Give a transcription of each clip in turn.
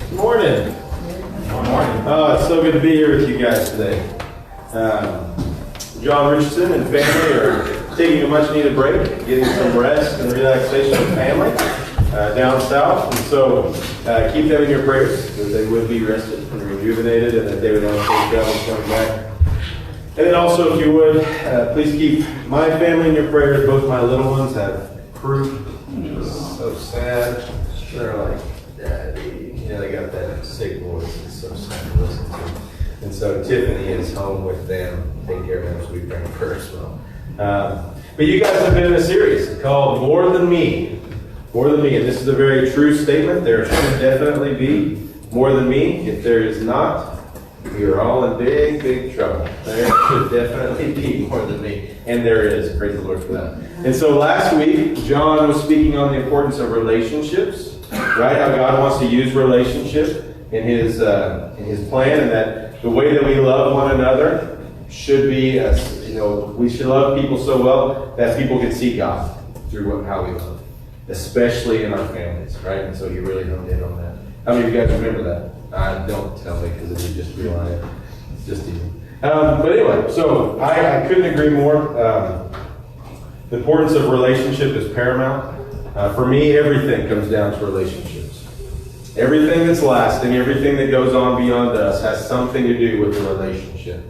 Good morning. Oh, it's so good to be here with you guys today. John Richardson and family are taking a much needed break, getting some rest and relaxation with family down south. And so keep them in your prayers that they would be rested and rejuvenated and that they would have safe travels coming back. And then also, if you would, please keep my family in your prayers. Both my little ones have croup. So sad. They're like, Daddy. You know, they got that sick voice. It's so sad to listen to. And so Tiffany is home with them, taking care of them as we pray for as well. But you guys have been in a series called More Than Me. More Than Me. And this is a very true statement. There should definitely be more than me. If there is not, we are all in big, big trouble. There should definitely be more than me. And there is. Praise the Lord for that. And so last week, John was speaking on the importance of relationships, right? How God wants to use relationship in His plan, and that the way that we love one another should be, we should love people so well that people can see God through how we love, especially in our families, right? And so He really honed in on that. How many of you guys remember that? Don't tell me, because if you just realize it, it's just easy. But anyway, so I couldn't agree more. The importance of relationship is paramount. For me, everything comes down to relationships. Everything that's lasting, everything that goes on beyond us has something to do with the relationship.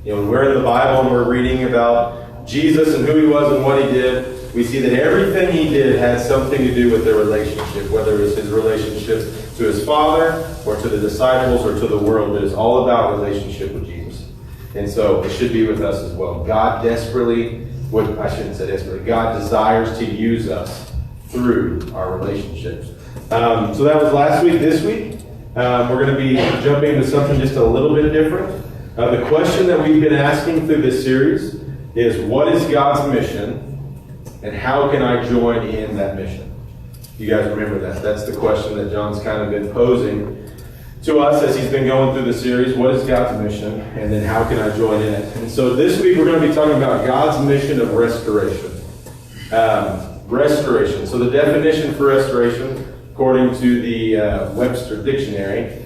You know, when we're in the Bible and we're reading about Jesus and who He was and what He did, we see that everything He did had something to do with their relationship, whether it was His relationship to His Father or to the disciples or to the world. It is all about relationship with Jesus. And so it should be with us as well. God desperately, I shouldn't say desperately, God desires to use us through our relationships. So that was last week. This week, we're going to be jumping into something just a little bit different. The question that we've been asking through this series is, what is God's mission, and how can I join in that mission? You guys remember that? That's the question that John's kind of been posing to us as he's been going through the series. What is God's mission, and then how can I join in it? And so this week we're going to be talking about God's mission of restoration. Restoration. So the definition for restoration, according to the Webster Dictionary,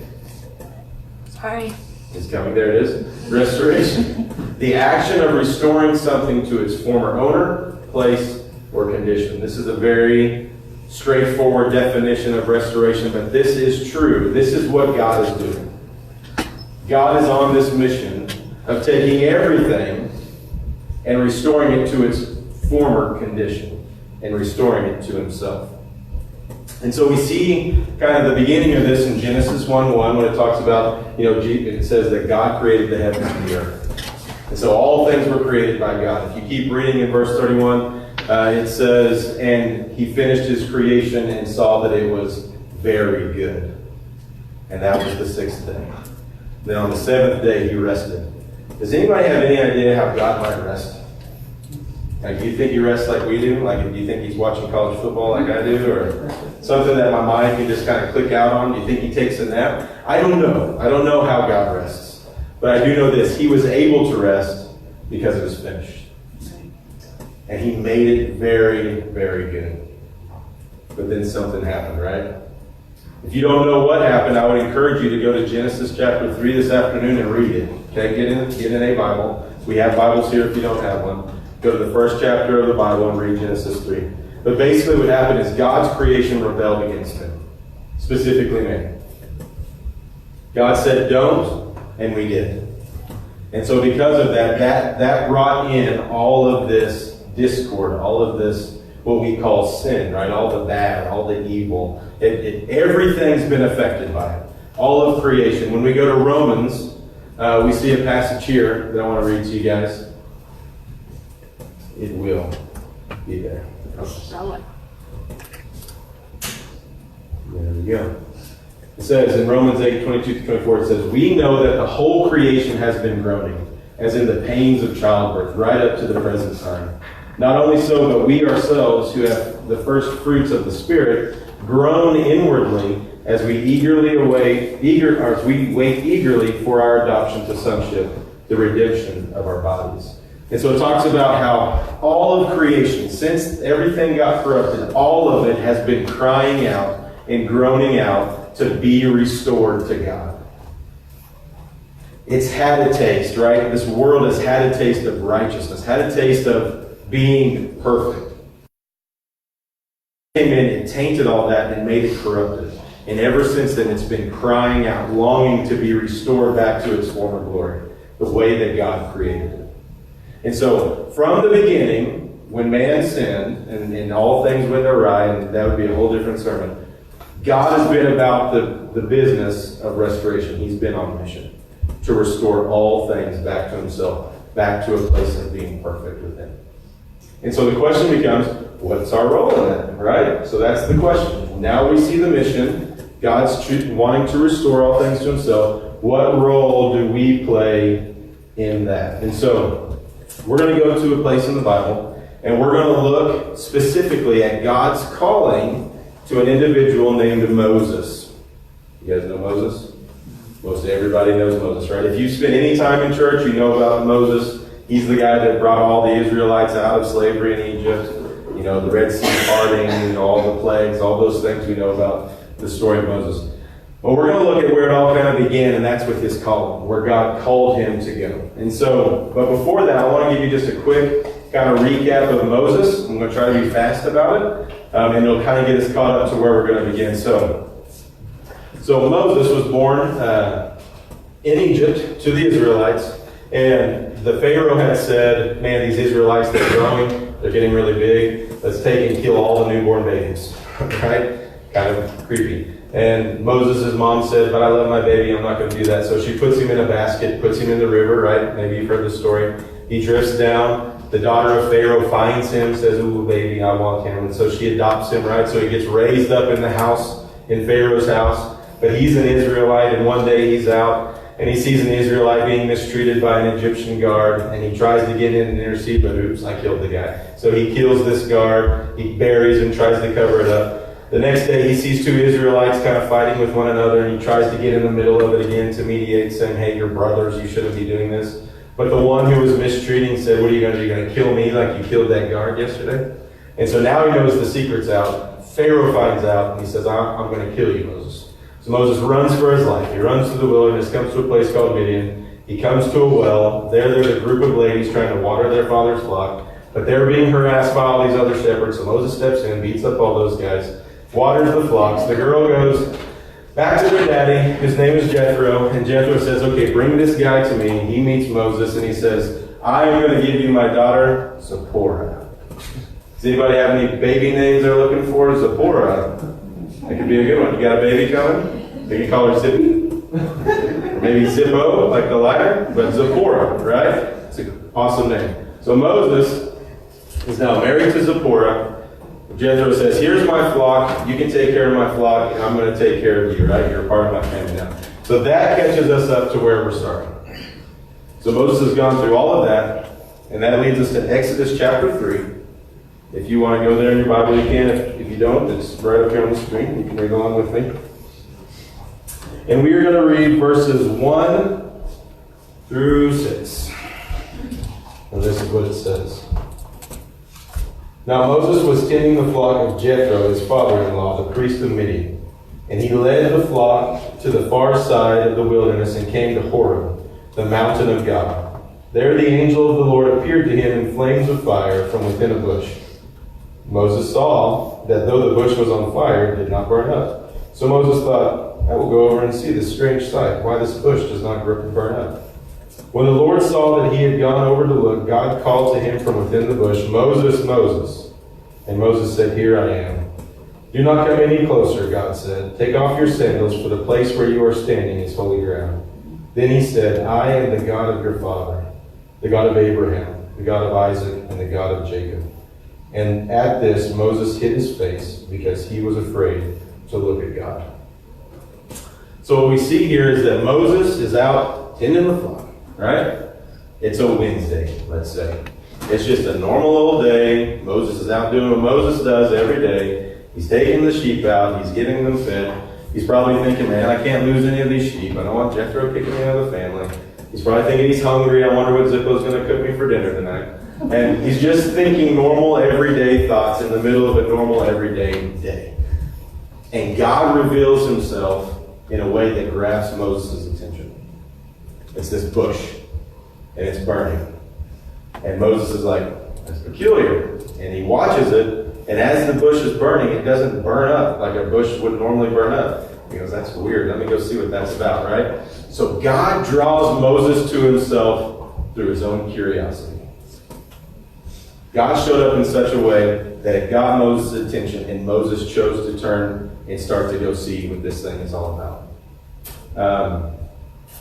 is coming. There it is. Restoration. The action of restoring something to its former owner, place, or condition. This is a very straightforward definition of restoration, but this is true. This is what God is doing. God is on this mission of taking everything and restoring it to its former condition and restoring it to Himself. And so we see kind of the beginning of this in Genesis 1:1 when it talks about, it says that God created the heavens and the earth. And so all things were created by God. If you keep reading in verse 31, it says, and He finished His creation and saw that it was very good. And that was the sixth day. Then on the seventh day He rested. Does anybody have any idea how God might rest? Like, do you think He rests like we do? Like, do you think He's watching college football like I do? Or something that my mind can just kind of click out on? Do you think He takes a nap? I don't know. I don't know how God rests. But I do know this. He was able to rest because it was finished. And He made it very, very good. But then something happened, right? If you don't know what happened, I would encourage you to go to Genesis chapter 3 this afternoon and read it. Okay, get in a Bible. We have Bibles here if you don't have one. Go to the first chapter of the Bible and read Genesis 3. But basically what happened is God's creation rebelled against Him. Specifically man. God said don't, and we did. And so because of that brought in all of this discord, all of this, what we call sin, right? All the bad, all the evil. Everything's been affected by it. All of creation. When we go to Romans, we see a passage here that I want to read to you guys. It will be there. There we go. It says in Romans 8:22-24, it says, we know that the whole creation has been groaning, as in the pains of childbirth, right up to the present time. Not only so, but we ourselves, who have the first fruits of the Spirit, groan inwardly as we wait eagerly for our adoption to sonship, the redemption of our bodies. And so it talks about how all of creation, since everything got corrupted, all of it has been crying out and groaning out to be restored to God. It's had a taste, right? This world has had a taste of righteousness, had a taste of being perfect. Came in and tainted all that and made it corrupted. And ever since then, it's been crying out, longing to be restored back to its former glory, the way that God created it. And so, from the beginning, when man sinned and all things went awry, and that would be a whole different sermon, God has been about the business of restoration. He's been on a mission to restore all things back to himself, back to a place of being perfect with him. And so the question becomes, what's our role in that, right? So that's the question. Now we see the mission. God's wanting to restore all things to himself. What role do we play in that? And so we're going to go to a place in the Bible, and we're going to look specifically at God's calling to an individual named Moses. You guys know Moses? Most everybody knows Moses, right? If you spend any time in church, you know about Moses. He's the guy that brought all the Israelites out of slavery in Egypt. You know, the Red Sea parting, all the plagues, all those things we know about the story of Moses. Well, we're going to look at where it all kind of began, and that's with his calling, where God called him to go. And so, but before that, I want to give you just a quick kind of recap of Moses. I'm going to try to be fast about it, and it'll kind of get us caught up to where we're going to begin. So Moses was born in Egypt to the Israelites, and the Pharaoh had said, man, these Israelites, they're growing, they're getting really big, let's take and kill all the newborn babies, right? Kind of creepy. And Moses' mom said, but I love my baby, I'm not going to do that. So she puts him in a basket, puts him in the river, right? Maybe you've heard the story. He drifts down. The daughter of Pharaoh finds him, says, ooh, baby, I want him. And so she adopts him, right? So he gets raised up in the house, in Pharaoh's house. But he's an Israelite, and one day he's out, and he sees an Israelite being mistreated by an Egyptian guard, and he tries to get in and intercede, but oops, I killed the guy. So he kills this guard, he buries him, tries to cover it up. The next day he sees two Israelites kind of fighting with one another, and he tries to get in the middle of it again to mediate, saying, hey, you're brothers, you shouldn't be doing this. But the one who was mistreating said, what are you going to do? You're going to kill me like you killed that guard yesterday? And so now he knows the secret's out. Pharaoh finds out, and he says, I'm going to kill you, Moses. So Moses runs for his life. He runs through the wilderness, comes to a place called Midian. He comes to a well. There's a group of ladies trying to water their father's flock, but they're being harassed by all these other shepherds. So Moses steps in, beats up all those guys, waters the flocks. The girl goes back to her daddy. His name is Jethro, and Jethro says, okay, bring this guy to me. He meets Moses, and he says, I am going to give you my daughter, Zipporah. Does anybody have any baby names they're looking for? Zipporah. That could be a good one. You got a baby coming? So you can call her Zippy. Or maybe Zippo, like the lighter, but Zipporah, right? It's an awesome name. So Moses is now married to Zipporah. Jethro says, here's my flock. You can take care of my flock, and I'm going to take care of you, right? You're a part of my family now. So that catches us up to where we're starting. So Moses has gone through all of that, and that leads us to Exodus chapter 3. If you want to go there in your Bible, you can. If you don't, it's right up here on the screen. You can read along with me. And we are going to read verses 1 through 6. And this is what it says. Now Moses was tending the flock of Jethro, his father-in-law, the priest of Midian. And he led the flock to the far side of the wilderness and came to Horeb, the mountain of God. There the angel of the Lord appeared to him in flames of fire from within a bush. Moses saw that though the bush was on fire, it did not burn up. So Moses thought, I will go over and see this strange sight, why this bush does not burn up. When the Lord saw that he had gone over to look, God called to him from within the bush, Moses, Moses. And Moses said, here I am. Do not come any closer, God said. Take off your sandals, for the place where you are standing is holy ground. Then he said, I am the God of your father, the God of Abraham, the God of Isaac, and the God of Jacob. And at this, Moses hid his face because he was afraid to look at God. So what we see here is that Moses is out tending the flock, right? It's a Wednesday, let's say. It's just a normal old day. Moses is out doing what Moses does every day. He's taking the sheep out. He's getting them fed. He's probably thinking, man, I can't lose any of these sheep. I don't want Jethro kicking me out of the family. He's probably thinking he's hungry. I wonder what Zippo's going to cook me for dinner tonight. And he's just thinking normal, everyday thoughts in the middle of a normal, everyday day. And God reveals himself in a way that grabs Moses' attention. It's this bush, and it's burning. And Moses is like, that's peculiar. And he watches it, and as the bush is burning, it doesn't burn up like a bush would normally burn up. He goes, that's weird. Let me go see what that's about, right? So God draws Moses to himself through his own curiosity. God showed up in such a way that it got Moses' attention, and Moses chose to turn and start to go see what this thing is all about.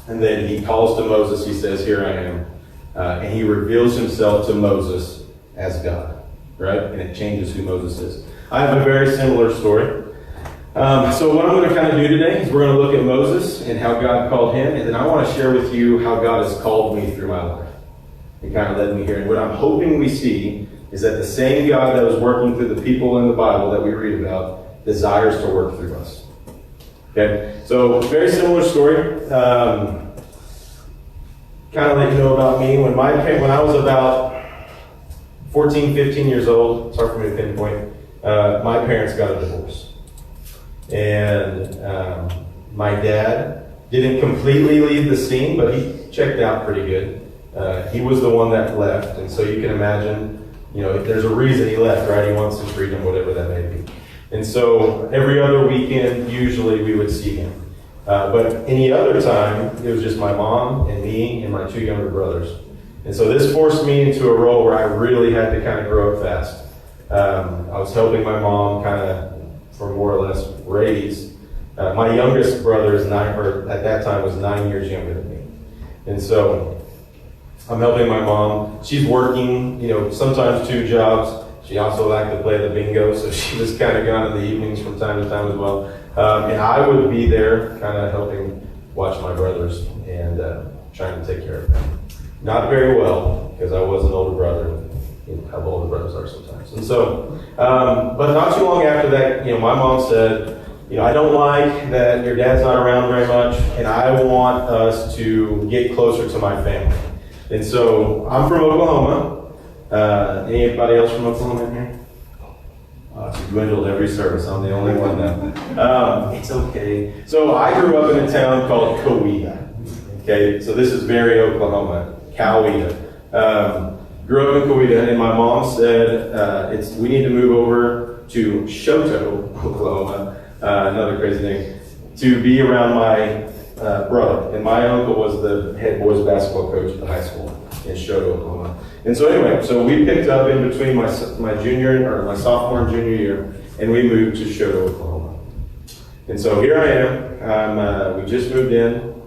And then he calls to Moses. He says, here I am. And he reveals himself to Moses as God, right? And it changes who Moses is. I have a very similar story. So what I'm going to kind of do today is we're going to look at Moses and how God called him, and then I want to share with you how God has called me through my life and kind of led me here. And what I'm hoping we see is that the same God that was working through the people in the Bible that we read about desires to work through us. Okay, so very similar story. Kind of let you know about me. When I was about 14, 15 years old, it's hard for me to pinpoint, my parents got a divorce. And my dad didn't completely leave the scene, but he checked out pretty good. He was the one that left, and so you can imagine, if there's a reason he left, right? He wants his freedom, whatever that may be. And so every other weekend, usually we would see him. But any other time, it was just my mom and me and my two younger brothers. And so this forced me into a role where I really had to kind of grow up fast. I was helping my mom kind of, for more or less, raise. My youngest brother is at that time was 9 years younger than me. And so I'm helping my mom. She's working, sometimes 2 jobs. She also liked to play the bingo, so she was kind of gone in the evenings from time to time as well. And I would be there kind of helping watch my brothers and trying to take care of them. Not very well, because I was an older brother. How older brothers are sometimes. And so, but not too long after that, my mom said, I don't like that your dad's not around very much, and I want us to get closer to my family. And so, I'm from Oklahoma. Anybody else from Oklahoma in here? It's dwindled every service. I'm the only one now. It's okay. So I grew up in a town called Coweta. Okay, so this is very Oklahoma. Coweta. Grew up in Coweta, and my mom said we need to move over to Shoto, Oklahoma. Another crazy name. To be around my brother. And my uncle was the head boys basketball coach at the high school in Shoto, Oklahoma. And so anyway, so we picked up in between my sophomore and junior year, and we moved to Shoto, Oklahoma. And so here I am. We just moved in.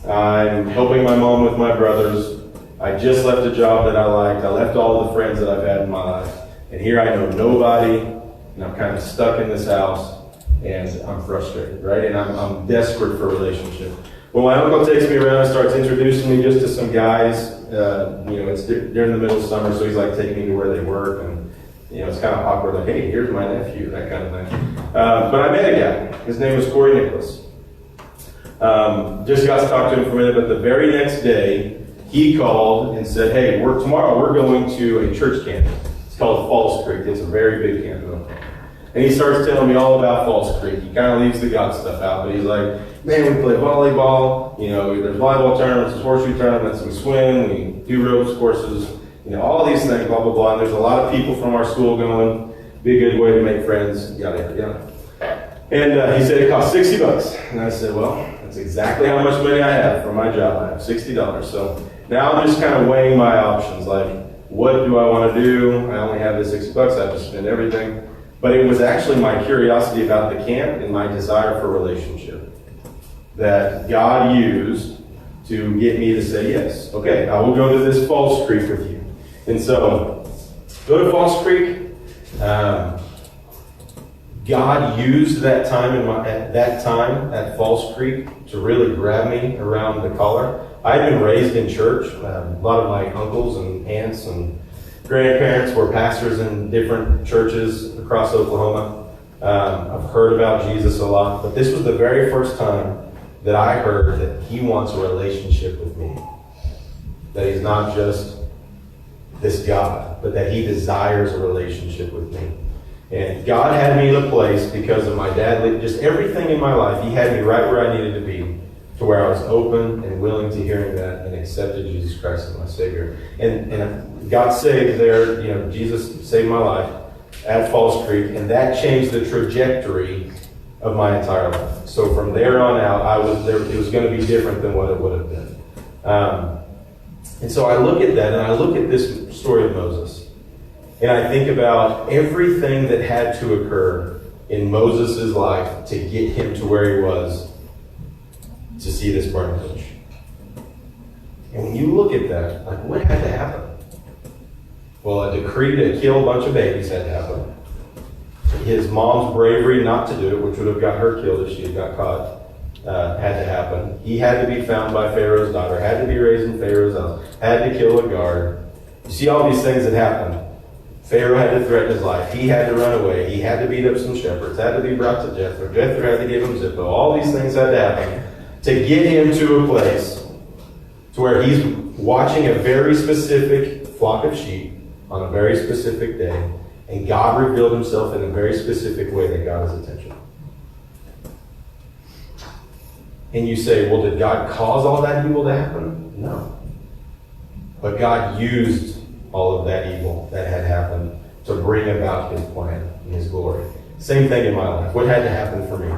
I'm helping my mom with my brothers. I just left a job that I liked. I left all the friends that I've had in my life. And here I know nobody, and I'm kind of stuck in this house, and I'm frustrated, right? And I'm desperate for a relationship. Well, my uncle takes me around and starts introducing me just to some guys. It's during the middle of summer, so he's like taking me to where they work, and it's kind of awkward. Like, hey, here's my nephew, that kind of thing. But I met a guy. His name was Corey Nicholas. Just got to talk to him for a minute, but the very next day, he called and said, hey, tomorrow we're going to a church camp. It's called Falls Creek. It's a very big camp in Oklahoma. And he starts telling me all about Falls Creek. He kind of leaves the God stuff out, but he's like, man, we play volleyball, there's volleyball tournaments, there's horseshoe tournaments, we swim, we do ropes courses, all these things, blah, blah, blah. And there's a lot of people from our school going, be a good way to make friends, yada, yada, yada. And he said it cost $60. And I said, well, that's exactly how much money I have for my job. I have $60. So now I'm just kind of weighing my options, like, what do I want to do? I only have this $60, I have to spend everything. But it was actually my curiosity about the camp and my desire for relationship that God used to get me to say yes. Okay, I will go to this Falls Creek with you. And so, go to Falls Creek. God used that time at Falls Creek to really grab me around the collar. I had been raised in church. A lot of my uncles and aunts and grandparents were pastors in different churches across Oklahoma. I've heard about Jesus a lot, but this was the very first time that I heard that he wants a relationship with me. That he's not just this God, but that he desires a relationship with me. And God had me in a place because of my dad, just everything in my life. He had me right where I needed to be, to where I was open and willing to hearing that and accepted Jesus Christ as my Savior. And got saved there. Jesus saved my life at Falls Creek, and that changed the trajectory of my entire life. So from there on out, it was going to be different than what it would have been. And so I look at that, and I look at this story of Moses, and I think about everything that had to occur in Moses' life to get him to where he was to see this burning bush. And when you look at that, like, what had to happen? Well, a decree to kill a bunch of babies had to happen. His mom's bravery not to do it, which would have got her killed if she had got caught, had to happen. He had to be found by Pharaoh's daughter, had to be raised in Pharaoh's house, had to kill a guard. You see all these things that happened. Pharaoh had to threaten his life. He had to run away. He had to beat up some shepherds, had to be brought to Jethro. Jethro had to give him Zippo. All these things had to happen to get him to a place to where he's watching a very specific flock of sheep on a very specific day, and God revealed himself in a very specific way that got his attention. And you say, well, did God cause all that evil to happen? No. But God used all of that evil that had happened to bring about his plan and his glory. Same thing in my life. What had to happen for me?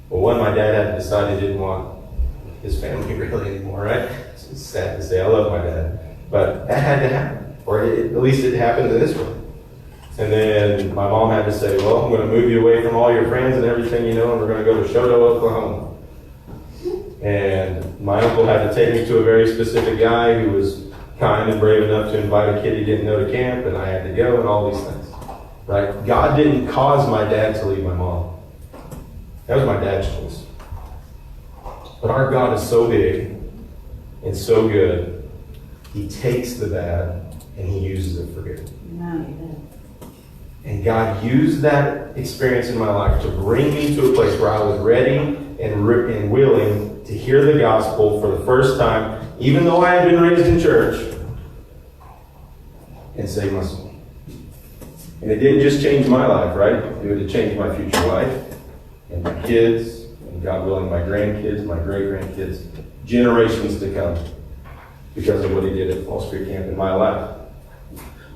Well, one, my dad had decided he didn't want his family really anymore, right? It's sad to say, I love my dad. But that had to happen. Or at least it happened in this way. And then my mom had to say, well, I'm going to move you away from all your friends and everything you know, and we're going to go to Shoto, Oklahoma. And my uncle had to take me to a very specific guy who was kind and brave enough to invite a kid he didn't know to camp, and I had to go, and all these things. Right? God didn't cause my dad to leave my mom. That was my dad's choice. But our God is so big and so good, he takes the bad and he uses it for good. And God used that experience in my life to bring me to a place where I was ready and willing to hear the gospel for the first time, even though I had been raised in church, and save my soul. And it didn't just change my life, right? It would change my future life, and my kids, and God willing, my grandkids, my great-grandkids, generations to come, because of what he did at Falls Creek Camp in my life.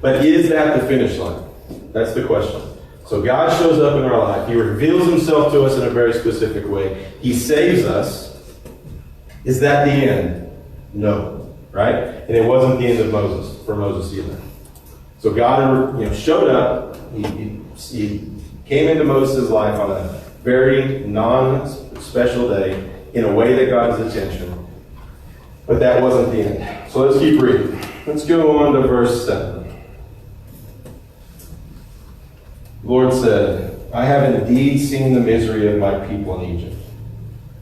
But is that the finish line? That's the question. So God shows up in our life. He reveals himself to us in a very specific way. He saves us. Is that the end? No. Right? And it wasn't the end of Moses, for Moses either. So God showed up. He came into Moses' life on a very non-special day in a way that got his attention. But that wasn't the end. So let's keep reading. Let's go on to verse 7. The Lord said, I have indeed seen the misery of my people in Egypt.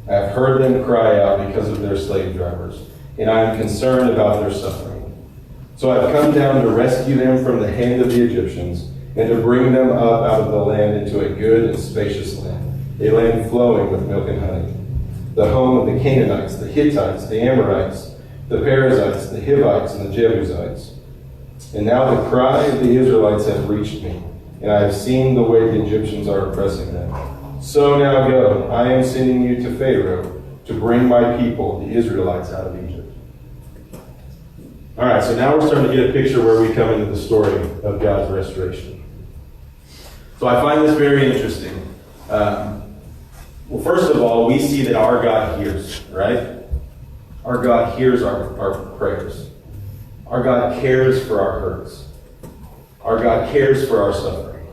I have heard them cry out because of their slave drivers, and I am concerned about their suffering. So I have come down to rescue them from the hand of the Egyptians, and to bring them up out of the land into a good and spacious land, a land flowing with milk and honey, the home of the Canaanites, the Hittites, the Amorites, the Perizzites, the Hivites, and the Jebusites. And now the cry of the Israelites has reached me, and I have seen the way the Egyptians are oppressing them. So now go, I am sending you to Pharaoh to bring my people, the Israelites, out of Egypt. All right, so now we're starting to get a picture where we come into the story of God's restoration. So I find this very interesting. Well, first of all, we see that our God hears, right? Our God hears our prayers. Our God cares for our hurts. Our God cares for our suffering.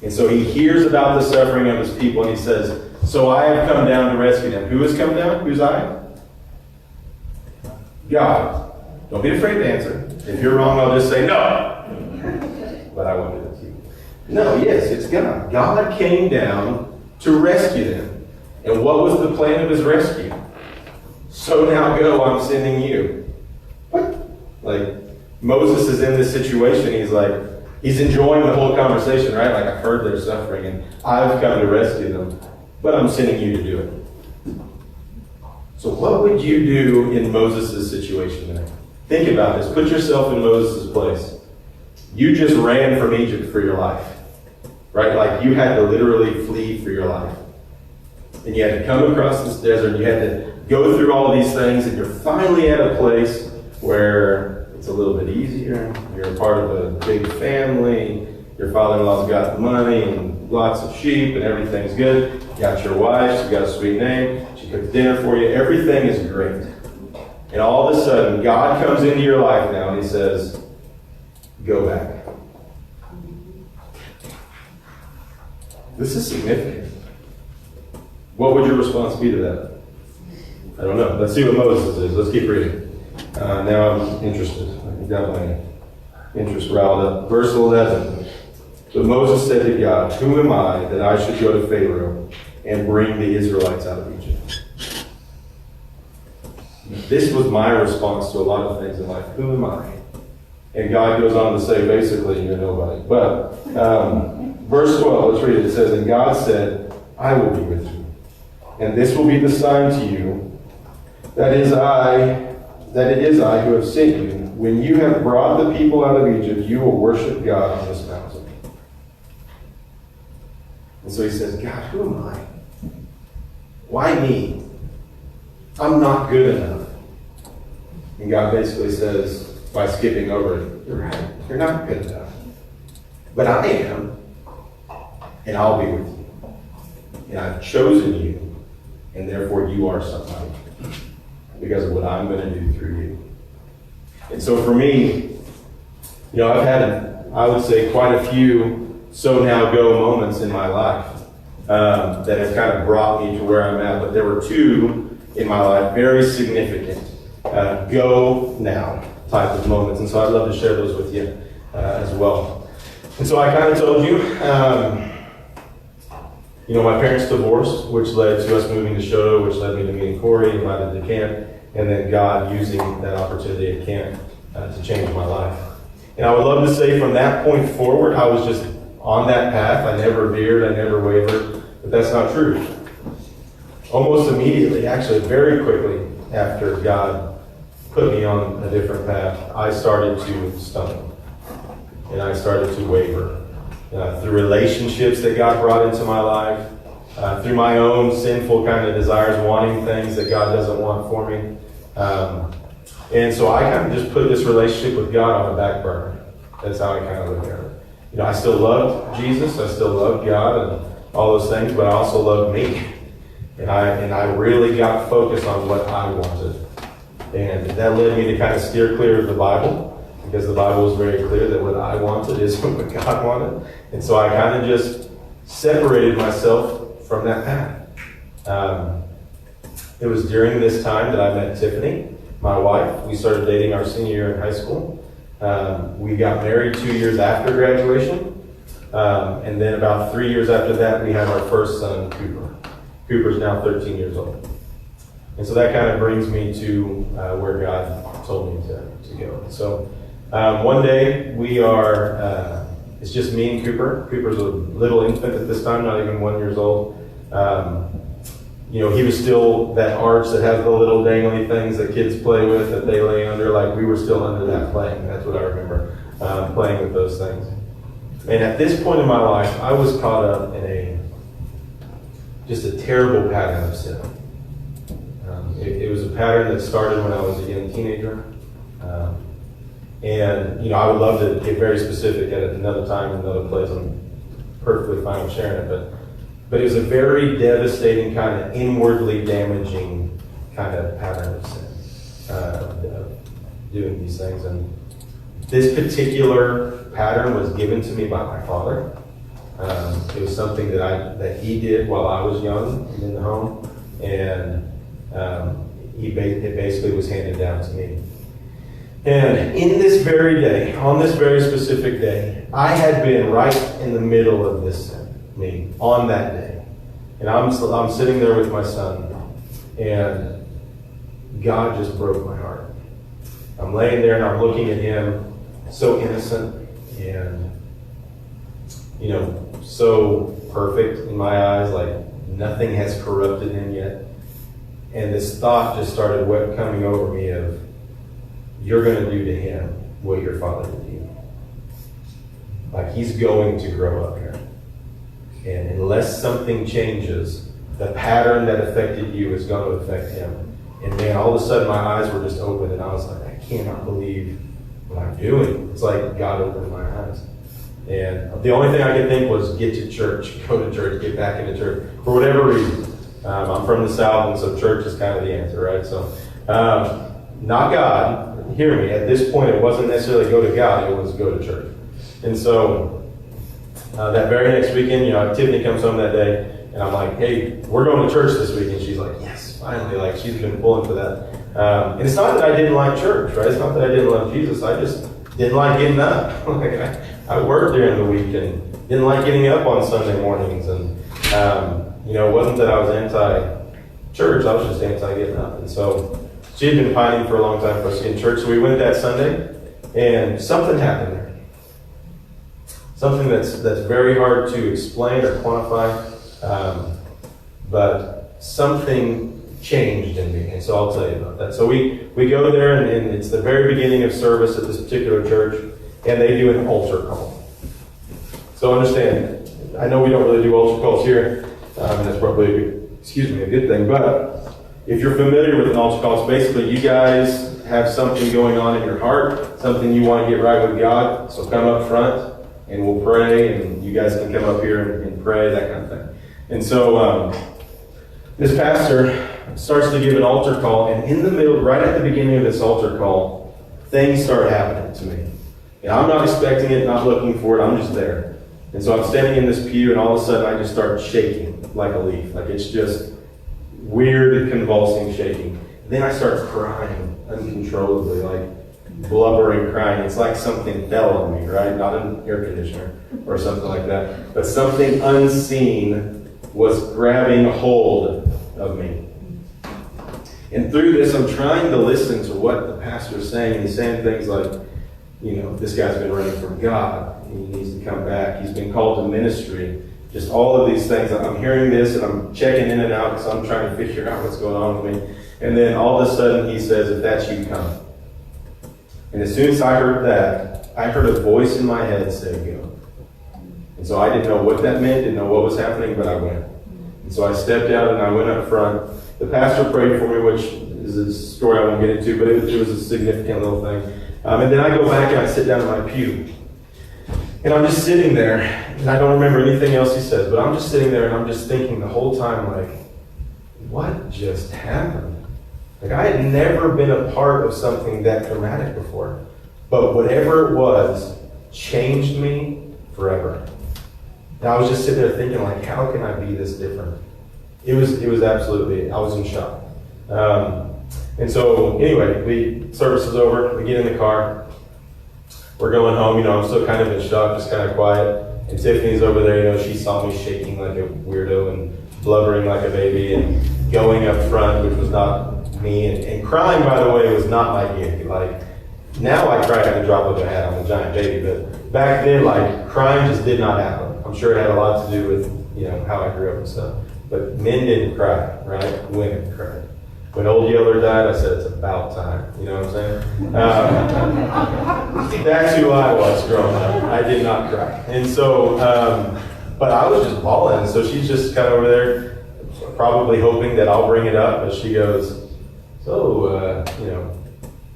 And so he hears about the suffering of his people, and he says, so I have come down to rescue them. Who has come down? Who's I? God. Don't be afraid to answer. If you're wrong, I'll just say no. But I won't do that to you. No, yes, it's God. God came down to rescue them. And what was the plan of his rescue? So now go, I'm sending you. What? Like, Moses is in this situation. He's enjoying the whole conversation, right? Like, I've heard their suffering and I've come to rescue them, but I'm sending you to do it. So what would you do in Moses' situation today? Think about this. Put yourself in Moses' place. You just ran from Egypt for your life. right? Like you had to literally flee for your life. And you had to come across this desert, you had to go through all these things, and you're finally at a place where it's a little bit easier. You're a part of a big family. Your father-in-law's got money and lots of sheep, and everything's good. You got your wife, she's got a sweet name. She cooks dinner for you. Everything is great. And all of a sudden, God comes into your life now, and He says, go back. This is significant. What would your response be to that? I don't know. Let's see what Moses is. Let's keep reading. Now I'm interested. I've got my interest riled up. Verse 11. But Moses said to God, who am I that I should go to Pharaoh and bring the Israelites out of Egypt? This was my response to a lot of things in life. Who am I? And God goes on to say, basically, you're nobody. But verse 12, let's read it. It says, and God said, I will be with you. And this will be the sign to you that it is I who have sent you. When you have brought the people out of Egypt, you will worship God on this mountain. And so he says, God, who am I? Why me? I'm not good enough. And God basically says, by skipping over it, you're right, you're not good enough. But I am, and I'll be with you. And I've chosen you, and therefore you are somebody because of what I'm going to do through you. And so for me, I've had, I would say, quite a few so now go moments in my life that have kind of brought me to where I'm at. But there were two in my life, very significant go now type of moments. And so I'd love to share those with you as well. And so I kind of told you, my parents divorced, which led to us moving to Shoto, which led me to meeting Corey, invited to camp, and then God using that opportunity at camp to change my life. And I would love to say from that point forward, I was just on that path. I never veered, I never wavered, but that's not true. Almost immediately, actually very quickly after God put me on a different path, I started to stumble, and I started to waver. Through relationships that God brought into my life, through my own sinful kind of desires, wanting things that God doesn't want for me. And so I kind of just put this relationship with God on the back burner. That's how I kind of look at it. I still loved Jesus, I still loved God and all those things, but I also loved me. And I really got focused on what I wanted. And that led me to kind of steer clear of the Bible, because the Bible was very clear that what I wanted is what God wanted. And so I kind of just separated myself from that path. It was during this time that I met Tiffany, my wife. We started dating our senior year in high school. We got married 2 years after graduation. And then about 3 years after that, we had our first son, Cooper. Cooper's now 13 years old. And so that kind of brings me to where God told me to go. So one day we are, it's just me and Cooper. Cooper's a little infant at this time, not even 1 year old. He was still that arch that has the little dangly things that kids play with that they lay under. Like we were still under that playing. That's what I remember, playing with those things. And at this point in my life, I was caught up in just a terrible pattern of sin. It was a pattern that started when I was a young teenager. And I would love to get very specific at another time, another place. I'm perfectly fine with sharing it. But it was a very devastating, kind of inwardly damaging kind of pattern of sin, of doing these things. And this particular pattern was given to me by my father. It was something that he did while I was young and in the home. And it basically was handed down to me. And in this very day, on this very specific day, I had been right in the middle of this sin, on that day. And I'm sitting there with my son, and God just broke my heart. I'm laying there and I'm looking at him, so innocent and, so perfect in my eyes, like nothing has corrupted him yet. And this thought just started coming over me of, you're going to do to him what your father did to you. Like he's going to grow up here. And unless something changes, the pattern that affected you is going to affect him. And man, all of a sudden my eyes were just open and I was like, I cannot believe what I'm doing. It's like God opened my eyes. And the only thing I could think was get to church, go to church, get back into church, for whatever reason. I'm from the South, and so church is kind of the answer, right? So, not God, hear me, at this point it wasn't necessarily go to God, it was go to church. And so, that very next weekend, Tiffany comes home that day, and I'm like, hey, we're going to church this week. And she's like, yes, finally. Like, she's been pulling for that. And it's not that I didn't like church, right? It's not that I didn't love Jesus. I just didn't like getting up. Like, I worked during the week and didn't like getting up on Sunday mornings. And, it wasn't that I was anti-church. I was just anti-getting up. And so she had been pining for a long time for us to get in church. So we went that Sunday, and something happened there. Something that's very hard to explain or quantify. But something changed in me, and so I'll tell you about that. So we go there, and it's the very beginning of service at this particular church, and they do an altar call. So understand, I know we don't really do altar calls here, and that's probably a good thing, but if you're familiar with an altar call, it's basically you guys have something going on in your heart, something you want to get right with God, so come up front, and we'll pray, and you guys can come up here and pray, that kind of thing. And so this pastor starts to give an altar call, and in the middle, right at the beginning of this altar call, things start happening to me. And I'm not expecting it, not looking for it, I'm just there. And so I'm standing in this pew, and all of a sudden I just start shaking like a leaf. Like it's just weird, convulsing shaking. And then I start crying uncontrollably, like blubbering crying. It's like something fell on me, right? Not an air conditioner or something like that. But something unseen was grabbing hold of me. And through this, I'm trying to listen to what the pastor is saying. And he's saying things like, this guy's been running from God. He needs to come back. He's been called to ministry. Just all of these things. I'm hearing this and I'm checking in and out because I'm trying to figure out what's going on with me. And then all of a sudden he says, if that's you, come. And as soon as I heard that, I heard a voice in my head say, go. And so I didn't know what that meant, didn't know what was happening, but I went. And so I stepped out and I went up front. The pastor prayed for me, which is a story I won't get into, but it was a significant little thing. And then I go back and I sit down in my pew. And I'm just sitting there, and I don't remember anything else he says, but I'm just sitting there and I'm just thinking the whole time, like, what just happened? Like, I had never been a part of something that dramatic before. But whatever it was changed me forever. And I was just sitting there thinking, like, how can I be this different? It was absolutely, I was in shock. And so, anyway, service is over, we get in the car, we're going home, I'm still kind of in shock, just kind of quiet. And Tiffany's over there, she saw me shaking like a weirdo and blubbering like a baby and going up front, which was not me. And crying, by the way, was not my gig. Like, now I cry at the drop of a hat, I'm a giant baby, but back then, like, crying just did not happen. I'm sure it had a lot to do with, how I grew up and stuff. But men didn't cry, right? Women cried. When Old Yeller died, I said, it's about time. You know what I'm saying? That's who I was growing up. I did not cry. And so, but I was just bawling. So she's just kind of over there, probably hoping that I'll bring it up. But she goes, so,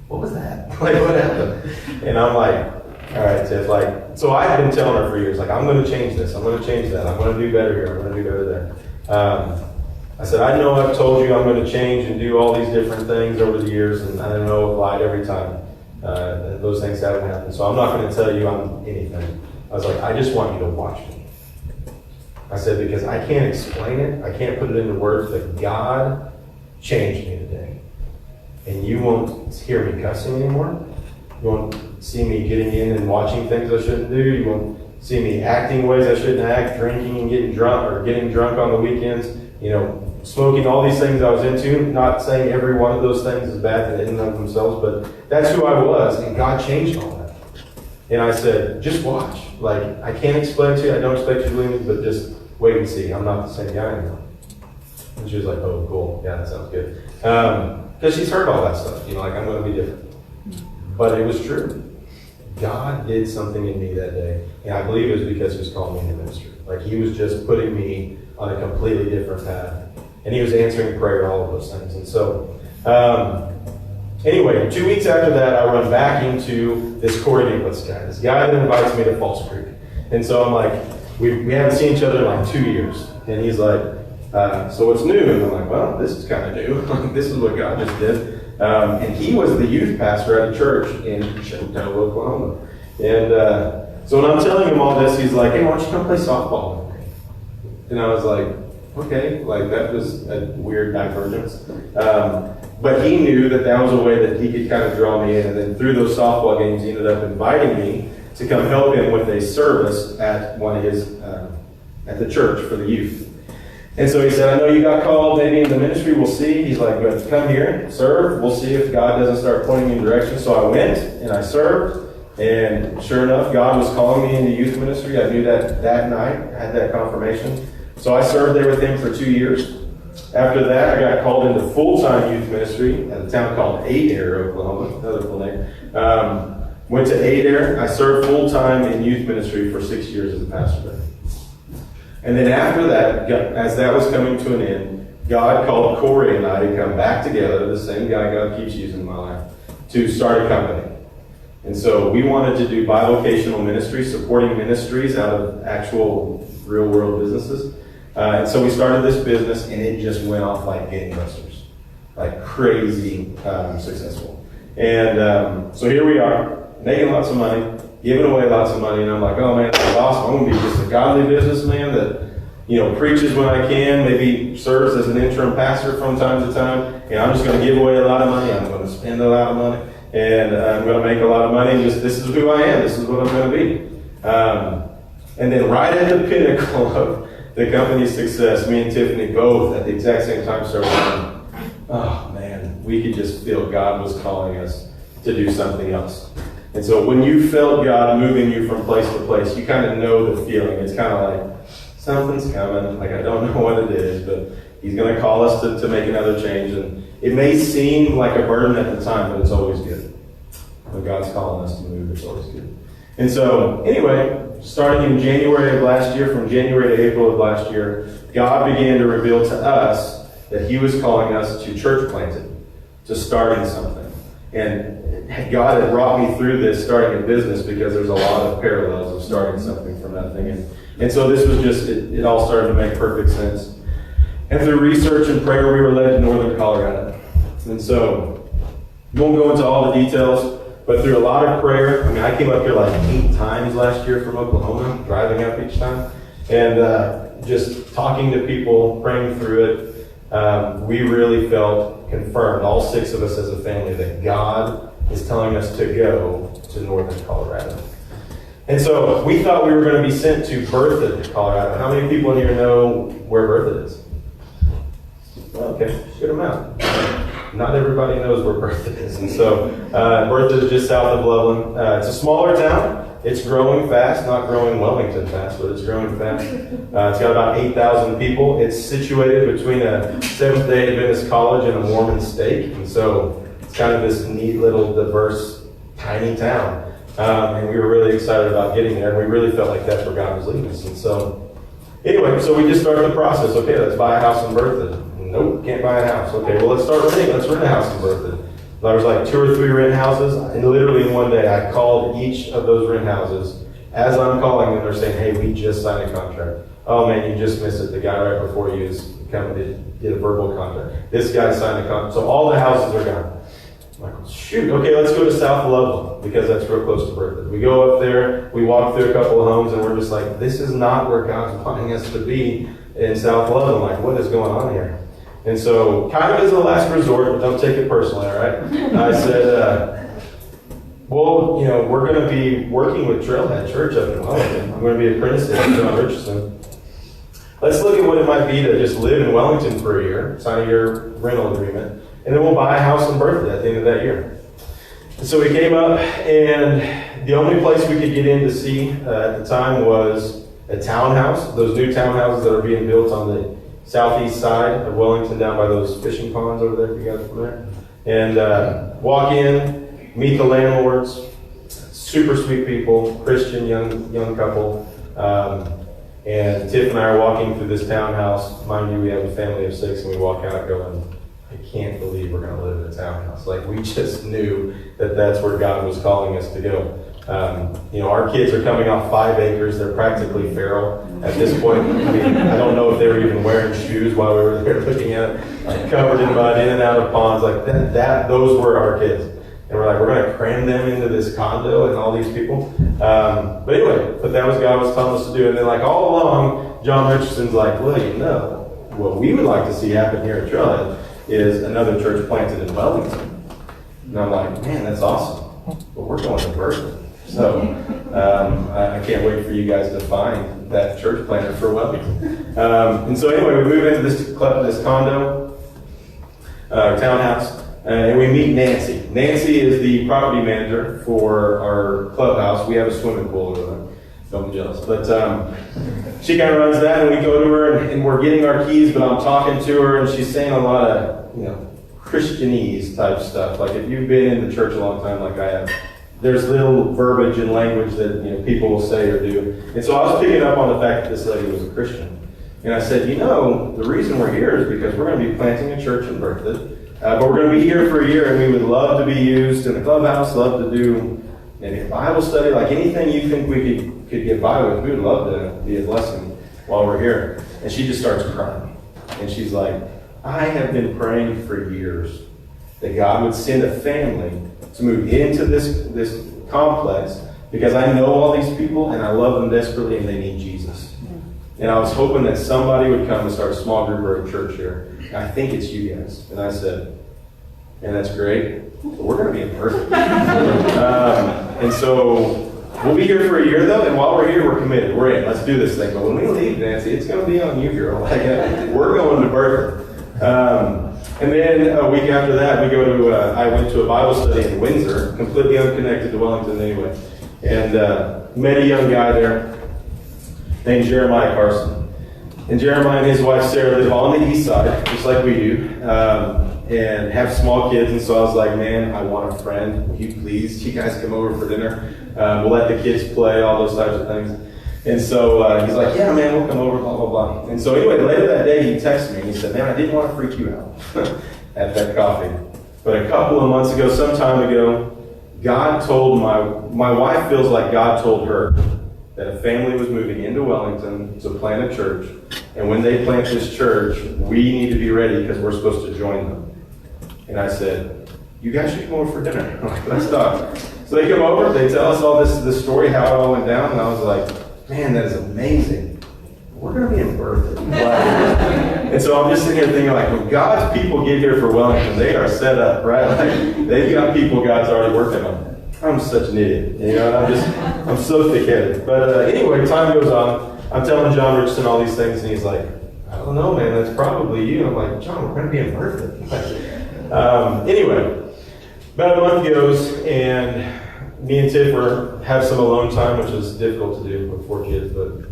what was that? Like, what happened? And I'm like, all right, Tiff, so I've been telling her for years, I'm going to change this. I'm going to change that. I'm going to do better here. I'm going to do better there. I said, I know I've told you I'm going to change and do all these different things over the years, and I know I've lied every time. Those things haven't happened. So I'm not going to tell you I'm anything. I was like, I just want you to watch me. I said, because I can't explain it. I can't put it into words, but God changed me today. And you won't hear me cussing anymore. You won't see me getting in and watching things I shouldn't do. You won't see me acting ways I shouldn't act, drinking and getting drunk on the weekends, smoking, all these things I was into. Not saying every one of those things is bad in and of themselves, but that's who I was, and God changed all that. And I said, just watch. I can't explain to you, I don't expect you to believe me, but just wait and see. I'm not the same guy anymore. And she was like, oh, cool. Yeah, that sounds good. Because she's heard all that stuff, I'm going to be different. But it was true. God did something in me that day, and I believe it was because he was calling me into ministry. Like he was just putting me on a completely different path, and he was answering prayer, all of those things. And so, anyway, 2 weeks after that, I run back into this Corey Nicholas guy, this guy that invites me to Falls Creek. And so I'm like, we haven't seen each other in like 2 years, and he's like, so what's new? And I'm like, well, this is kind of new. This is what God just did. And he was the youth pastor at a church in Choctaw, Oklahoma. And so when I'm telling him all this, he's like, hey, why don't you come play softball with me? And I was like, okay, like that was a weird divergence. But he knew that that was a way that he could kind of draw me in. And then through those softball games, he ended up inviting me to come help him with a service at one of his, at the church for the youth. And so he said, I know you got called maybe in the ministry, we'll see. He's like, but come here, serve. We'll see if God doesn't start pointing me in direction. So I went and I served. And sure enough, God was calling me into youth ministry. I knew that night. I had that confirmation. So I served there with him for 2 years. After that, I got called into full-time youth ministry at a town called Adair, Oklahoma. Another cool name. Went to Adair. I served full-time in youth ministry for 6 years as a pastor there. And then after that, as that was coming to an end, God called Corey and I to come back together, the same guy God keeps using in my life, to start a company. And so we wanted to do bivocational ministry, supporting ministries out of actual real-world businesses. And so we started this business, and it just went off like gangbusters, like crazy successful. And so here we are, making lots of money, giving away lots of money, and I'm like, oh man, that's awesome. I'm going to be just a godly businessman that, preaches when I can, maybe serves as an interim pastor from time to time. And I'm just going to give away a lot of money. I'm going to spend a lot of money, and I'm going to make a lot of money. And just this is who I am. This is what I'm going to be. And then right at the pinnacle of the company's success, me and Tiffany both at the exact same time started going, oh man, we could just feel God was calling us to do something else. And so when you felt God moving you from place to place, you kind of know the feeling. It's kind of like, something's coming. Like, I don't know what it is, but he's going to call us to make another change. And it may seem like a burden at the time, but it's always good. When God's calling us to move, it's always good. And so, anyway, starting in January of last year, from January to April of last year, God began to reveal to us that he was calling us to church planting, to starting something. And God had brought me through this starting a business because there's a lot of parallels of starting something from nothing. And so this was just, it all started to make perfect sense. And through research and prayer, we were led to northern Colorado. And so, we won't go into all the details, but through a lot of prayer, I came up here like 8 times last year from Oklahoma, driving up each time. And just talking to people, praying through it, we really felt confirmed, all 6 of us as a family, that God is telling us to go to northern Colorado. And so we thought we were going to be sent to Berthoud, Colorado. How many people in here know where Berthoud is? Well, okay, good amount. Not everybody knows where Berthoud is. And so Berthoud is just south of Loveland. It's a smaller town. It's growing fast, not growing Wilmington fast, but it's growing fast. It's got about 8,000 people. It's situated between a Seventh-day Adventist college and a Mormon stake. And so it's kind of this neat little diverse, tiny town. And we were really excited about getting there. And we really felt like that's where God was leading us. And so, anyway, so we just started the process. Okay, let's buy a house in Berthoud. Nope, can't buy a house. Okay, well, let's start renting. Let's rent a house in Berthoud. There was like 2 or 3 rent houses. And literally in one day, I called each of those rent houses. As I'm calling them, they're saying, hey, we just signed a contract. Oh, man, you just missed it. The guy right before you did a verbal contract. This guy signed a contract. So all the houses are gone. I'm like, shoot, okay, let's go to South Loveland because that's real close to Berthoud. We go up there, we walk through a couple of homes, and we're just like, this is not where God's wanting us to be in South Loveland. Like, what is going on here? And so, kind of as a last resort, but don't take it personally, all right? I said, well, we're going to be working with Trailhead Church up in Wellington. I'm going to be apprenticing with John Richardson. Let's look at what it might be to just live in Wellington for a year, sign a year rental agreement, and then we'll buy a house in Berthoud at the end of that year. And so we came up, and the only place we could get in to see at the time was a townhouse, those new townhouses that are being built on the southeast side of Wellington, down by those fishing ponds over there, if you guys are from there. And walk in, meet the landlords, super sweet people, Christian young couple. And Tiff and I are walking through this townhouse. Mind you, we have a family of 6, and we walk out going, I can't believe we're going to live in a townhouse. Like, we just knew that that's where God was calling us to go. Our kids are coming off 5 acres. They're practically feral at this point. I don't know if they were even wearing shoes while we were there looking at it, like covered in mud, in and out of ponds. Like those were our kids. And we're like, we're going to cram them into this condo and all these people. But that was God was telling us to do. And then, like, all along, John Richardson's like, well, what we would like to see happen here at Trailhead is another church planted in Wellington. And I'm like, man, that's awesome. But we're going to Berkeley. So I can't wait for you guys to find that church planter for Wellington. And so anyway, we move into this condo, townhouse. And we meet Nancy. Nancy is the property manager for our clubhouse. We have a swimming pool over there. Don't be jealous. But she kind of runs that, and we go to her, and we're getting our keys, but I'm talking to her, and she's saying a lot of, Christianese type stuff. Like, if you've been in the church a long time like I have, there's little verbiage and language that people will say or do. And so I was picking up on the fact that this lady was a Christian. And I said, the reason we're here is because we're going to be planting a church in Berkeley. But we're going to be here for a year, and we would love to be used in the clubhouse, love to do maybe a Bible study, like anything you think we could get by with. We would love to be a blessing while we're here. And she just starts crying. And she's like, I have been praying for years that God would send a family to move into this complex because I know all these people, and I love them desperately, and they need Jesus. And I was hoping that somebody would come and start a small group or a church here. I think it's you guys. And I said, and that's great, but we're going to be in person. And so we'll be here for a year, though, and while we're here, we're committed. We're in. Let's do this thing. But when we leave, Nancy, it's going to be on you, girl. We're going to Berkeley. And then a week after that, I went to a Bible study in Windsor, completely unconnected to Wellington anyway, and met a young guy there named Jeremiah Carson. And Jeremiah and his wife Sarah live on the east side, just like we do, and have small kids. And so I was like, man, I want a friend. Will you please, you guys come over for dinner? We'll let the kids play, all those types of things. And so he's like, yeah, man, we'll come over, blah, blah, blah. And so anyway, later that day, he texted me, and he said, man, I didn't want to freak you out at that coffee. But a couple of months ago, some time ago, God told my wife feels like God told her that a family was moving into Wellington to plant a church. And when they plant this church, we need to be ready because we're supposed to join them. And I said, you guys should come over for dinner. Let's talk. So they come over, they tell us all this story, how it all went down, and I was like, man, that is amazing. We're going to be in Berkeley. And so I'm just sitting here thinking, like, when God's people get here for Wellington, they are set up, right? Like, they've got people God's already working on. I'm such an idiot, I'm so thick-headed. But anyway, time goes on. I'm telling John Richardson all these things, and he's like, I don't know, man, that's probably you. I'm like, John, we're going to be in Berkeley. Anyway, about a month goes, and me and Tiff have some alone time, which is difficult to do with 4 kids, but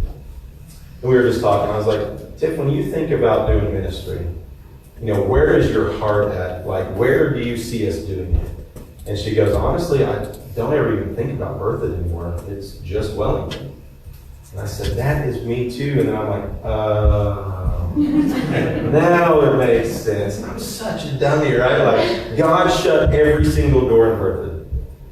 we were just talking. I was like, Tiff, when you think about doing ministry, where is your heart at? Like, where do you see us doing it? And she goes, honestly, I don't ever even think about Berthoud anymore. It's just Wellington. And I said, that is me too. And then I'm like, now it makes sense. I'm such a dummy, right? Like, God shut every single door in Berthoud.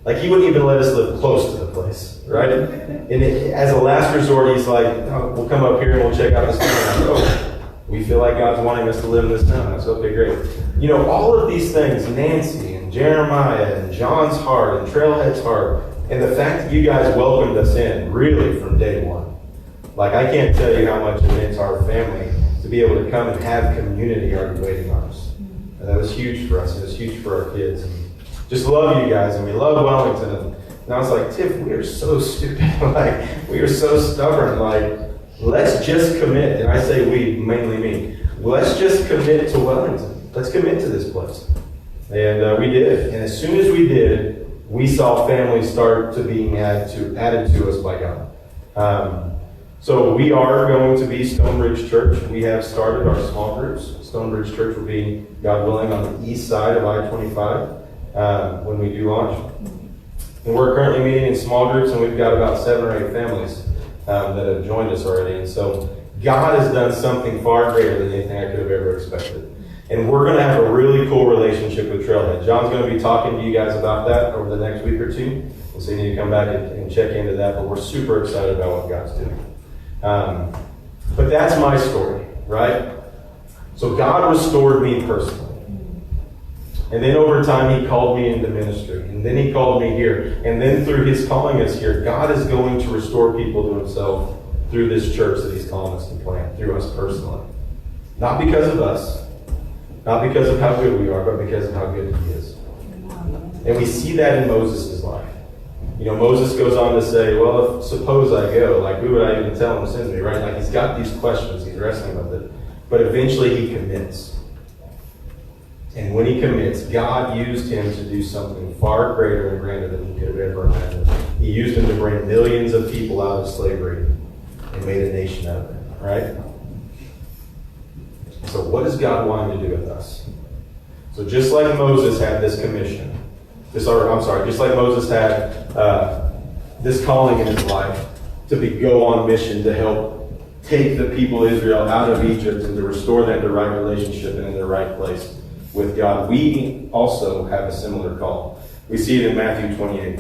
Like, he wouldn't even let us live close to the place, right? And as a last resort, he's like, oh, we'll come up here and we'll check out this town. Oh, we feel like God's wanting us to live in this town. I said, okay, great. All of these things, Nancy and Jeremiah and John's heart and Trailhead's heart, and the fact that you guys welcomed us in, really, from day one. Like, I can't tell you how much it meant to our family to be able to come and have community already waiting on us. And that was huge for us. It was huge for our kids. And just love you guys, and we love Wellington. And I was like, Tiff, we are so stupid. Like, we are so stubborn. Like, let's just commit. And I say we, mainly me. Let's just commit to Wellington. Let's commit to this place. And we did. And as soon as we did, we saw families start to being added to us by God. So we are going to be Stonebridge Church. We have started our small groups. Stonebridge Church will be, God willing, on the east side of I-25 when we do launch. And we're currently meeting in small groups, and we've got about 7 or 8 families that have joined us already. And so God has done something far greater than anything I could have ever expected. And we're going to have a really cool relationship with Trailhead. John's going to be talking to you guys about that over the next week or two. And so you need to come back and check into that. But we're super excited about what God's doing. But that's my story, right? So God restored me personally. And then over time, he called me into ministry. And then he called me here. And then through his calling us here, God is going to restore people to himself through this church that he's calling us to plant, through us personally. Not because of us, not because of how good we are, but because of how good he is. And we see that in Moses' life. You know, Moses goes on to say, well, if suppose I go, like, who would I even tell him to send me, right? Like, he's got these questions, he's wrestling with it. But eventually he commits. And when he commits, God used him to do something far greater and grander than he could have ever imagined. He used him to bring millions of people out of slavery and made a nation out of them, right? So what does God want to do with us? So just like Moses had this commission, just like Moses had this calling in his life to go on mission to help take the people of Israel out of Egypt and to restore them to right relationship and in the right place with God, we also have a similar call. We see it in Matthew 28.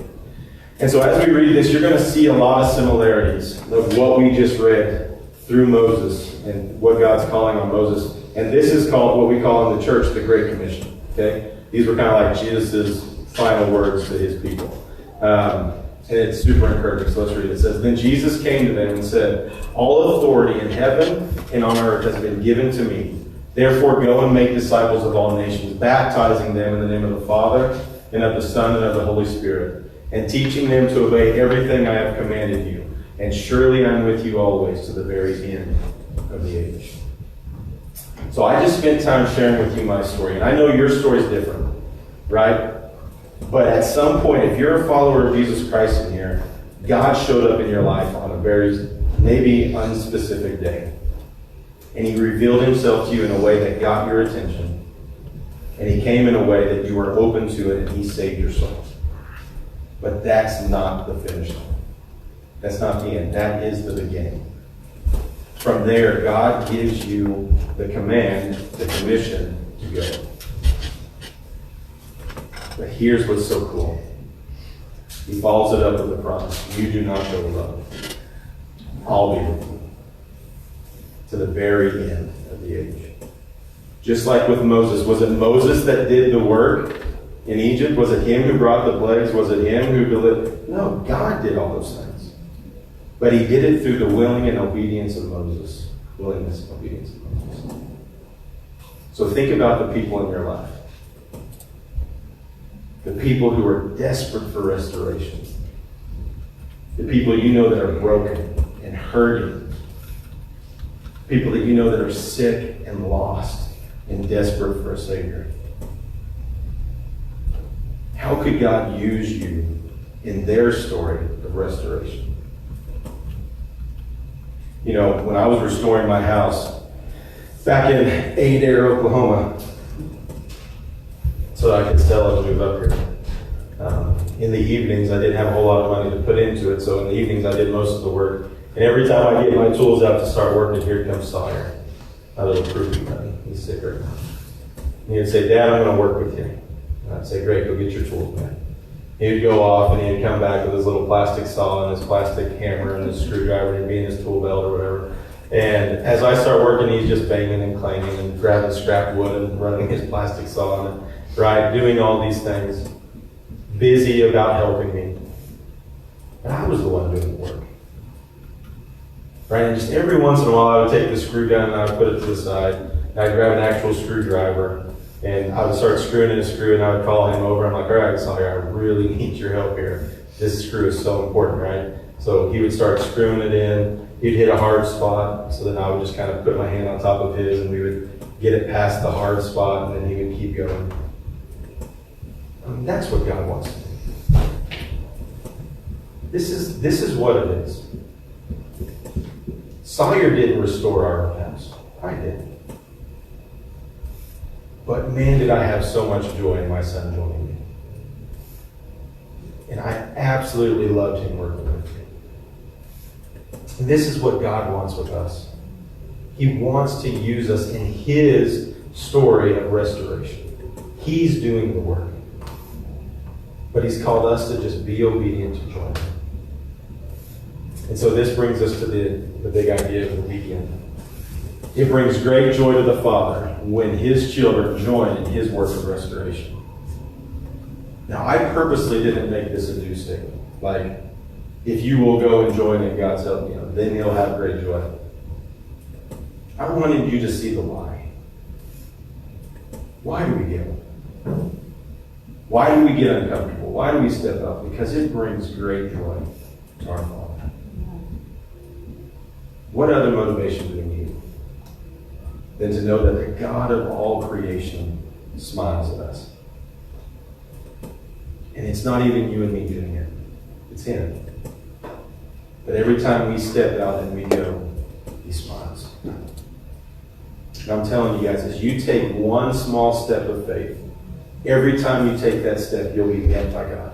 And so as we read this, you're going to see a lot of similarities of what we just read through Moses and what God's calling on Moses. And this is called what we call in the church the Great Commission. Okay? These were kind of like Jesus' final words to his people. And it's super encouraging. So let's read it. It says, then Jesus came to them and said, all authority in heaven and on earth has been given to me. Therefore go and make disciples of all nations, baptizing them in the name of the Father and of the Son and of the Holy Spirit, and teaching them to obey everything I have commanded you. And surely I'm with you always to the very end of the age. So I just spent time sharing with you my story. And I know your story is different, right? But at some point, if you're a follower of Jesus Christ in here, God showed up in your life on a very, maybe unspecific day. And he revealed himself to you in a way that got your attention. And he came in a way that you were open to it, and he saved your soul. But that's not the finish line. That's not the end. That is the beginning. From there, God gives you the command, the commission to go. But here's what's so cool. He follows it up with a promise. You do not go alone. I'll be with you to the very end of the age. Just like with Moses. Was it Moses that did the work in Egypt? Was it him who brought the plagues? Was it him who delivered? No, God did all those things. But he did it through the willing and obedience of Moses. Willingness and obedience of Moses. So think about the people in your life. The people who are desperate for restoration. The people you know that are broken and hurting. People that you know that are sick and lost and desperate for a Savior. How could God use you in their story of restoration? You know, when I was restoring my house back in Adair, Oklahoma, so I could sell it and move up here. In the evenings, I didn't have a whole lot of money to put into it, so in the evenings I did most of the work. And every time I get my tools out to start working, here comes Sawyer, my little groupie buddy. He's sick right now. And he'd say, Dad, I'm going to work with you. And I'd say, great, go get your tools, man. He'd go off and he'd come back with his little plastic saw and his plastic hammer and his screwdriver and he'd be in his tool belt or whatever. And as I start working, he's just banging and clanging and grabbing scrap wood and running his plastic saw on it, right? Doing all these things. Busy about helping me. And I was the one doing the work. Right? And just every once in a while I would take the screw gun and I would put it to the side. And I'd grab an actual screwdriver and I would start screwing in a screw and I would call him over. I'm like, all right, Sawyer, I really need your help here. This screw is so important, right? So he would start screwing it in. He'd hit a hard spot. So then I would just kind of put my hand on top of his and we would get it past the hard spot and then he would keep going. I mean, that's what God wants to do. This is what it is. Sawyer didn't restore our house. I did. But man, did I have so much joy in my son joining me. And I absolutely loved him working with me. And this is what God wants with us. He wants to use us in his story of restoration. He's doing the work. But he's called us to just be obedient to join him. And so this brings us to the big idea of the weekend. It brings great joy to the Father when his children join in his work of restoration. Now, I purposely didn't make this a do statement. Like, if you will go and join in God's help, then he'll have great joy. I wanted you to see the why. Why do we go? Why do we get uncomfortable? Why do we step up? Because it brings great joy to our Father. What other motivation do we need than to know that the God of all creation smiles at us? And it's not even you and me doing it. It's him. But every time we step out and we go, he smiles. And I'm telling you guys, as you take one small step of faith, every time you take that step, you'll be met by God.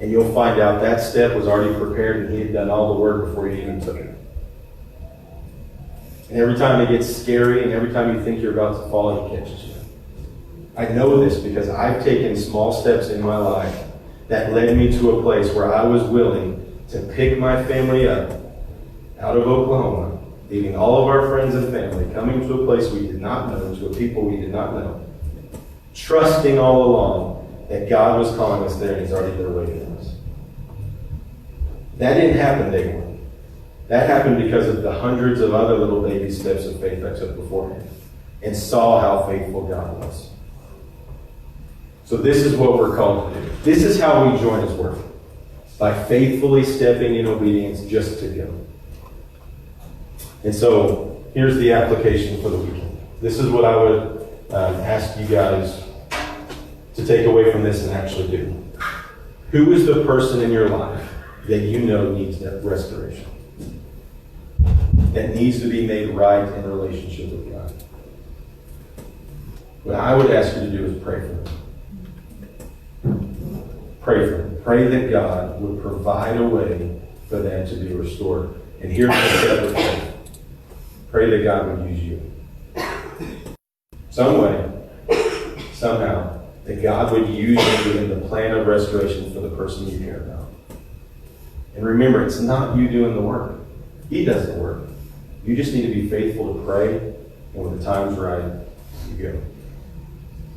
And you'll find out that step was already prepared and he had done all the work before you even took it. And every time it gets scary and every time you think you're about to fall, he catches you. I know this because I've taken small steps in my life that led me to a place where I was willing to pick my family up out of Oklahoma, leaving all of our friends and family, coming to a place we did not know, to a people we did not know, trusting all along that God was calling us there and he's already there waiting for us. That didn't happen day one. That happened because of the hundreds of other little baby steps of faith I took beforehand and saw how faithful God was. So this is what we're called to do. This is how we join his work. By faithfully stepping in obedience just to go. And so here's the application for the weekend. This is what I would ask you guys to take away from this and actually do. Who is the person in your life that you know needs that restoration? That needs to be made right in relationship with God? What I would ask you to do is pray for them. Pray for them. Pray that God would provide a way for them to be restored. And here's the step of faith. Pray that God would use you. Some way, somehow, that God would use you in the plan of restoration for the person you care about. And remember, it's not you doing the work. He does the work. You just need to be faithful to pray, and when the time's right, you go.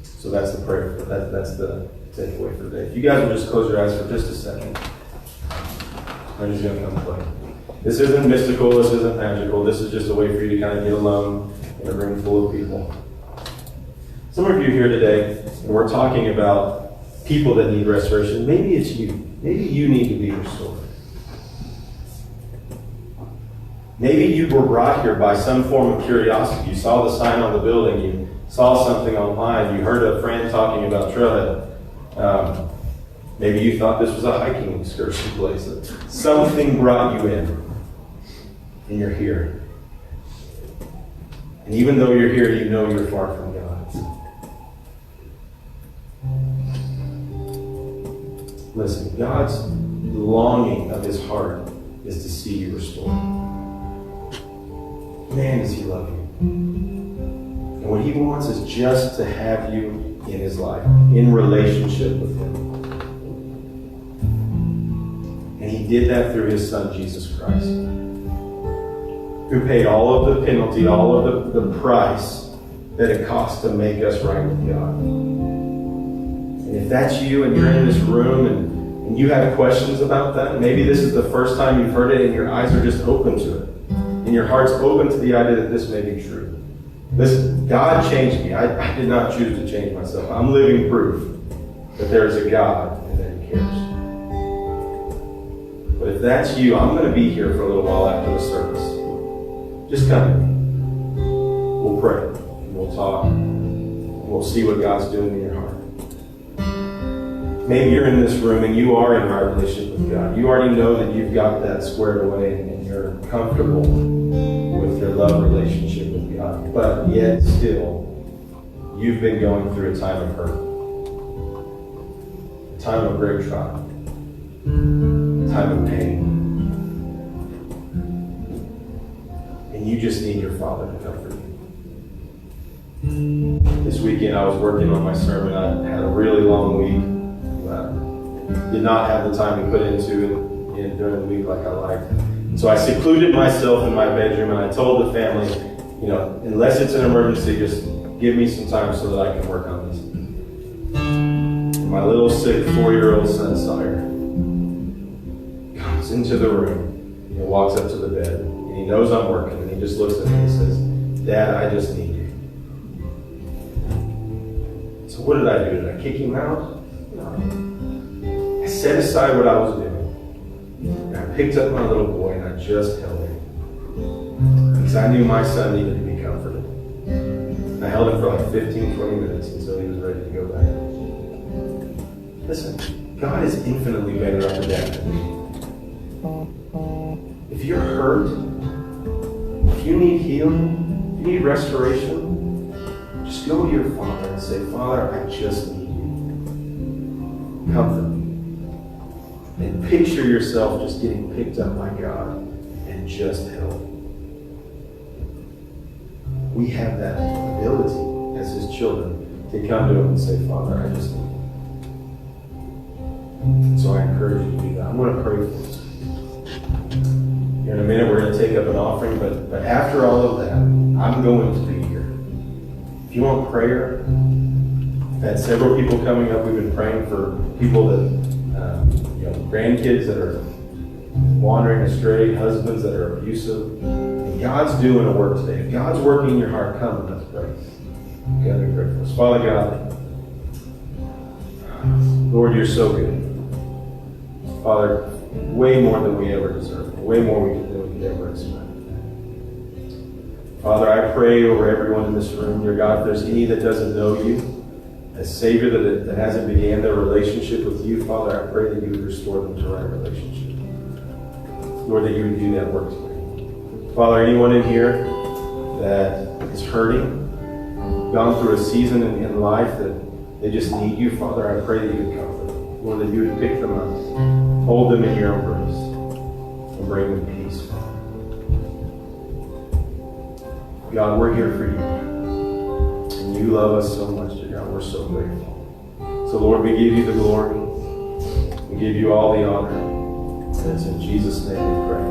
So that's the prayer. That's the takeaway for today. If you guys will just close your eyes for just a second. I'm just going to come play. This isn't mystical. This isn't magical. This is just a way for you to kind of get alone in a room full of people. Some of you here today, and we're talking about people that need restoration. Maybe it's you. Maybe you need to be restored. Maybe you were brought here by some form of curiosity. You saw the sign on the building. You saw something online. You heard a friend talking about trailhead. Maybe you thought this was a hiking excursion place. Something brought you in, and you're here. And even though you're here, you know you're far from God. Listen, God's longing of his heart is to see you restored. Man, does he love you. And what he wants is just to have you in his life, in relationship with him. And he did that through his son, Jesus Christ, who paid all of the penalty, all of the price that it cost to make us right with God. And if that's you and you're in this room and you have questions about that, maybe this is the first time you've heard it and your eyes are just open to it. And your heart's open to the idea that this may be true. Listen, God changed me. I did not choose to change myself. I'm living proof that there is a God and that he cares. But if that's you, I'm going to be here for a little while after the service. Just come to me. We'll pray. And we'll talk. And we'll see what God's doing in your heart. Maybe you're in this room and you are in right relationship with God. You already know that you've got that squared away and you're comfortable with your love relationship with God. But yet still, you've been going through a time of hurt. time of great trial, time of pain. And you just need your Father to comfort you. This weekend I was working on my sermon. I had a really long week. Did not have the time to put into it during the week like I liked. So I secluded myself in my bedroom and I told the family, unless it's an emergency, just give me some time so that I can work on this. And my little sick 4-year-old son, Sire, comes into the room and walks up to the bed. And he knows I'm working and he just looks at me and says, Dad, I just need you. So what did I do? Did I kick him out? No. I set aside what I was doing. And I picked up my little boy and I just held him. Because I knew my son needed to be comforted. And I held him for like 15, 20 minutes until he was ready to go back. Listen, God is infinitely better up to that than me. If you're hurt, if you need healing, if you need restoration, just go to your Father and say, Father, I just need you. Comfort me. And picture yourself just getting picked up by God and just held. We have that ability as His children to come to Him and say, Father, I just need you. So I encourage you to do that. I'm going to pray for us. In a minute, we're going to take up an offering, but after all of that, I'm going to be here. If you want prayer, I've had several people coming up. We've been praying for people that, grandkids that are wandering astray, husbands that are abusive. And God's doing a work today. If God's working in your heart, come and let's pray. God, we pray for us. Father God, Lord, you're so good. Father, way more than we ever deserve. Way more than we could ever expect. Father, I pray over everyone in this room, dear God, if there's any that doesn't know you as Savior, that hasn't began their relationship with you, Father, I pray that you would restore them to right relationship. Lord, that you would do that work today. Father, anyone in here that is hurting, gone through a season in life that they just need you, Father, I pray that you would comfort them. Lord, that you would pick them up, hold them in your embrace, and bring them peace, Father. God, we're here for you. And you love us so much, dear God. We're so grateful. So, Lord, we give you the glory. We give you all the honor. And it's in Jesus' name we pray.